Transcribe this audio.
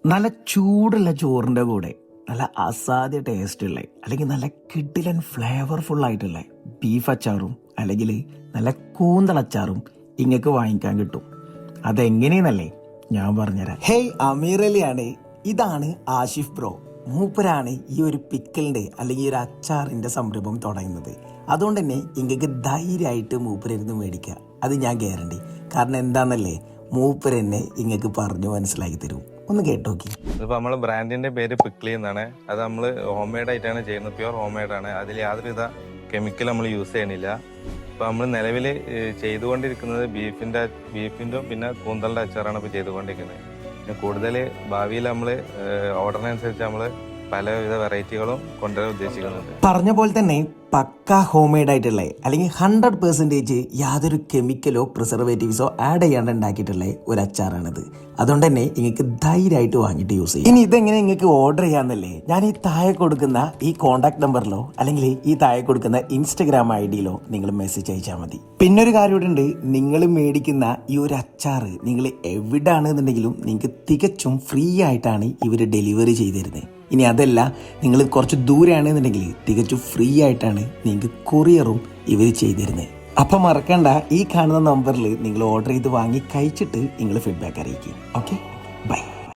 നല്ല ചൂടുള്ള ചോറിൻ്റെ കൂടെ നല്ല അസാധ്യ ടേസ്റ്റുള്ള അല്ലെങ്കിൽ നല്ല കിടിലൻ ഫ്ലേവർഫുൾ ആയിട്ടുള്ള ബീഫ് അച്ചാറും അല്ലെങ്കിൽ നല്ല കൂന്തളച്ചാറും ഇങ്ങക്ക് വാങ്ങിക്കാൻ കിട്ടും. അതെങ്ങനെയെന്നല്ലേ ഞാൻ പറഞ്ഞുതരാം. ഹേയ്, അമീർ അലിയാണ്. ഇതാണ് ആഷിഫ് ബ്രോ. മൂപ്പരാണ് ഈ ഒരു പിക്കിളിൻ്റെ അല്ലെങ്കിൽ ഒരു അച്ചാറിൻ്റെ സംരംഭം തുടങ്ങുന്നത്. അതുകൊണ്ട് തന്നെ ഇങ്ങക്ക് ധൈര്യമായിട്ട് മൂപ്പരിരുന്ന് മേടിക്കുക. അത് ഞാൻ ഗ്യാരണ്ടി. കാരണം എന്താണെന്നല്ലേ, മൂപ്പരെന്നെ ഇങ്ങക്ക് പറഞ്ഞു മനസ്സിലാക്കി തരും. ഒന്ന് കേട്ടോക്കി. ഇതിപ്പോൾ നമ്മൾ ബ്രാൻഡിന്റെ പേര് പിക്ലി എന്നാണ്. അത് നമ്മൾ ഹോം മെയ്ഡ് ആയിട്ടാണ് ചെയ്യുന്നത്. പ്യുവർ ഹോം മെയ്ഡ് ആണ്. അതിൽ യാതൊരുവിധ കെമിക്കൽ നമ്മൾ യൂസ് ചെയ്യണില്ല. ഇപ്പൊ നമ്മൾ നിലവിൽ ചെയ്തുകൊണ്ടിരിക്കുന്നത് ബീഫിൻ്റെ പിന്നെ കൂന്തലിന്റെ അച്ചാറാണ് ഇപ്പോൾ ചെയ്തുകൊണ്ടിരിക്കുന്നത്. പിന്നെ കൂടുതൽ ഭാവിയിൽ നമ്മൾ ഓർഡറിനനുസരിച്ച് നമ്മൾ പലവിധ വെറൈറ്റികളും കൊണ്ടുവരാൻ ഉദ്ദേശിക്കുന്നുണ്ട്. പറഞ്ഞ പോലെ തന്നെ പക്ക ഹോം മെയ്ഡ് ആയിട്ടുള്ള അല്ലെങ്കിൽ 100% യാതൊരു കെമിക്കലോ പ്രിസർവേറ്റീവ്സോ ആഡ് ചെയ്യാണ്ട് ഉണ്ടാക്കിയിട്ടുള്ള ഒരു അച്ചാറാണിത്. അതുകൊണ്ട് തന്നെ നിങ്ങൾക്ക് ധൈര്യമായിട്ട് വാങ്ങിയിട്ട് യൂസ് ചെയ്യാം. ഇനി ഇതെങ്ങനെ നിങ്ങൾക്ക് ഓർഡർ ചെയ്യാമെന്നല്ലേ, ഞാൻ ഈ താഴെ കൊടുക്കുന്ന ഈ കോൺടാക്ട് നമ്പറിലോ അല്ലെങ്കിൽ ഈ താഴെ കൊടുക്കുന്ന ഇൻസ്റ്റഗ്രാം ID-യിലോ നിങ്ങൾ മെസ്സേജ് അയച്ചാൽ മതി. പിന്നെ ഒരു കാര്യം ഇവിടെ ഉണ്ട്, നിങ്ങൾ മേടിക്കുന്ന ഈ ഒരു അച്ചാറ് നിങ്ങൾ എവിടെയാണെന്നുണ്ടെങ്കിലും നിങ്ങൾക്ക് തികച്ചും ഫ്രീ ആയിട്ടാണ് ഇവർ ഡെലിവറി ചെയ്തു തരുന്നത്. ഇനി അതല്ല, നിങ്ങൾ കുറച്ച് ദൂരെയാണെന്നുണ്ടെങ്കിൽ തികച്ചും ഫ്രീ ആയിട്ടാണ് നിങ്ങൾക്ക് കൊറിയറും ഇവർ ചെയ്തിരുന്നത്. അപ്പം മറക്കണ്ട, ഈ കാണുന്ന നമ്പറിൽ നിങ്ങൾ ഓർഡർ ചെയ്ത് വാങ്ങി കഴിച്ചിട്ട് നിങ്ങൾ ഫീഡ്ബാക്ക് അറിയിക്കുക. Okay, by.